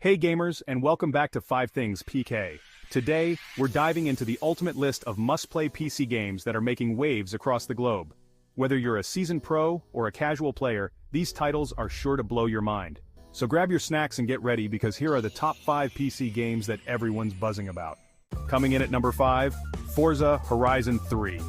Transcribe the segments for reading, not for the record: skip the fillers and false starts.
Hey gamers, and welcome back to 5 Things PK. Today, we're diving into the ultimate list of must-play PC games that are making waves across the globe. Whether you're a seasoned pro or a casual player, these titles are sure to blow your mind. So grab your snacks and get ready because here are the top 5 PC games that everyone's buzzing about. Coming in at number 5, Forza Horizon 3.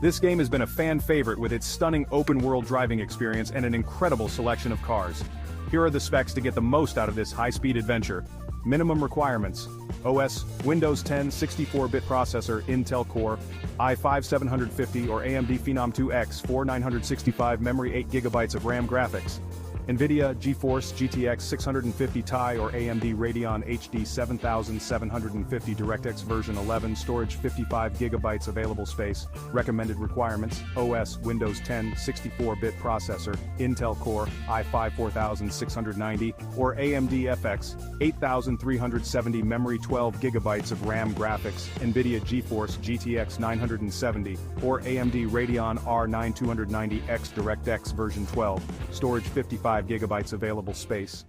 This game has been a fan favorite with its stunning open-world driving experience and an incredible selection of cars. Here are the specs to get the most out of this high-speed adventure. Minimum requirements: OS, Windows 10 64-bit processor, Intel Core, i5-750 or AMD Phenom 2X 4965 memory, 8GB of RAM graphics. NVIDIA GeForce GTX 650 Ti or AMD Radeon HD 7750 DirectX version 11 storage 55GB available space. Recommended requirements: OS, Windows 10 64-bit processor, Intel Core, i5 4690 or AMD FX 8370 memory, 12GB of RAM graphics. NVIDIA GeForce GTX 970 or AMD Radeon R9 290X DirectX version 12 storage 55GB available space.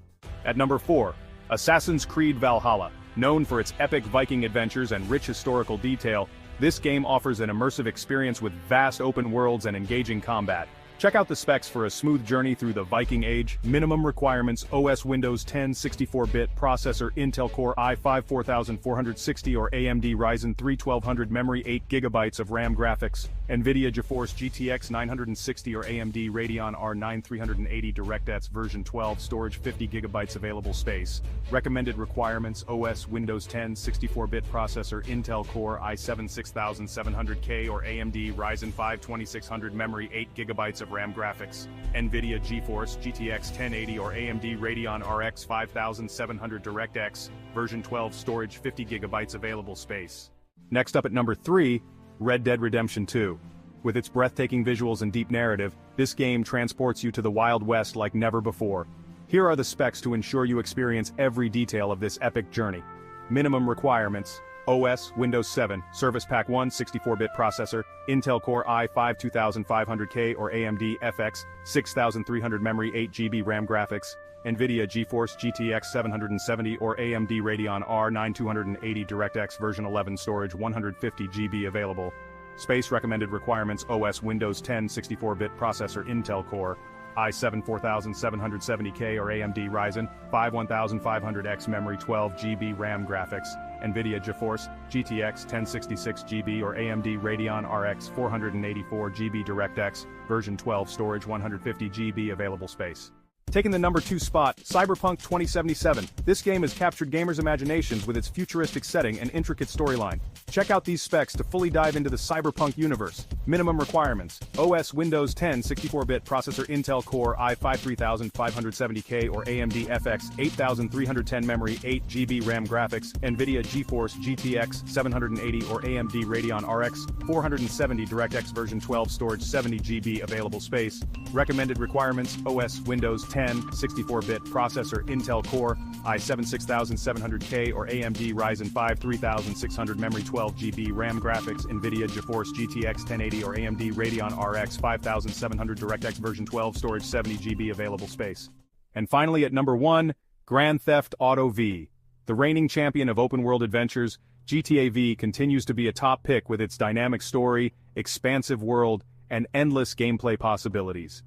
At number 4, Assassin's Creed Valhalla. Known for its epic Viking adventures and rich historical detail, this game offers an immersive experience with vast open worlds and engaging combat. Check out the specs for a smooth journey through the Viking Age. Minimum requirements: OS, Windows 10 64-bit processor, Intel Core i5 4460 or AMD Ryzen 3 1200 memory, 8GB of RAM graphics. NVIDIA GeForce GTX 960 or AMD Radeon R9 380 DirectX version 12 storage 50GB available space. Recommended requirements: OS, Windows 10 64-bit processor, Intel Core i7 6700K or AMD Ryzen 5 2600 memory, 8GB of RAM graphics. NVIDIA GeForce GTX 1080 or AMD Radeon RX 5700 DirectX version 12 storage, 50GB available space. Next up at number 3, Red Dead Redemption 2. With its breathtaking visuals and deep narrative, this game transports you to the Wild West like never before. Here are the specs to ensure you experience every detail of this epic journey. Minimum requirements: OS, Windows 7, Service Pack 1 64-bit processor, Intel Core i5 2500K or AMD FX 6300 memory, 8GB RAM graphics. NVIDIA GeForce GTX 770 or AMD Radeon R9 280 DirectX version 11 storage 150GB available space. Recommended requirements: OS, Windows 10 64-bit processor, Intel Core i7 4770K or AMD Ryzen 5 1500X memory, 12GB RAM graphics. NVIDIA GeForce GTX 1066GB or AMD Radeon RX 484GB DirectX version 12 storage 150GB available space. Taking the number 2 spot, Cyberpunk 2077. This game has captured gamers' imaginations with its futuristic setting and intricate storyline. Check out these specs to fully dive into the Cyberpunk universe. Minimum requirements: OS, Windows 10 64-bit processor, Intel Core i5 3570K or AMD FX 8310 memory, 8GB RAM graphics. NVIDIA GeForce GTX 780 or AMD Radeon RX 470 DirectX version 12 storage, 70GB available space. Recommended requirements: OS, Windows 10 64-bit processor, Intel Core i7 6700K or AMD Ryzen 5 3600 memory, 12GB RAM graphics. NVIDIA GeForce GTX 1080 or AMD Radeon RX 5700 DirectX version 12 storage, 70GB available space. And finally at number 1, Grand Theft Auto V. The reigning champion of open-world adventures, GTAV continues to be a top pick with its dynamic story, expansive world, and endless gameplay possibilities.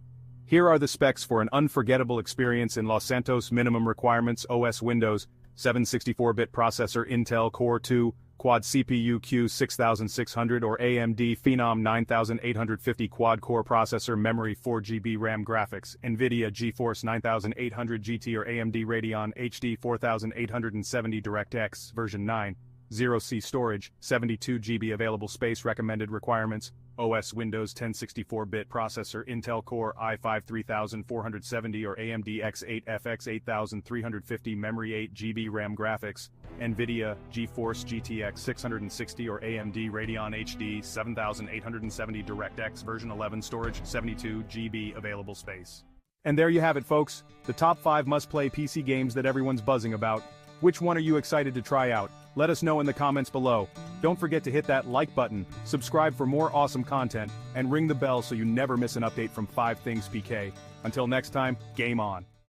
Here are the specs for an unforgettable experience in Los Santos. Minimum requirements: OS, Windows 7 64-bit processor, Intel Core 2 Quad CPU Q6600 or AMD Phenom 9850 quad-core processor, memory, 4GB RAM graphics. NVIDIA GeForce 9800 GT or AMD Radeon HD 4870 DirectX version 9 0C storage, 72GB available space. Recommended requirements: OS, Windows 10 64-bit processor, Intel Core i5 3470 or AMD X8 FX 8350 memory, 8GB RAM graphics. NVIDIA GeForce GTX 660 or AMD Radeon HD 7870 DirectX version 11 storage, 72GB available space. And there you have it, folks, the top 5 must-play PC games that everyone's buzzing about. Which one are you excited to try out? Let us know in the comments below. Don't forget to hit that like button, subscribe for more awesome content, and ring the bell so you never miss an update from 5 Things PK. Until next time, game on.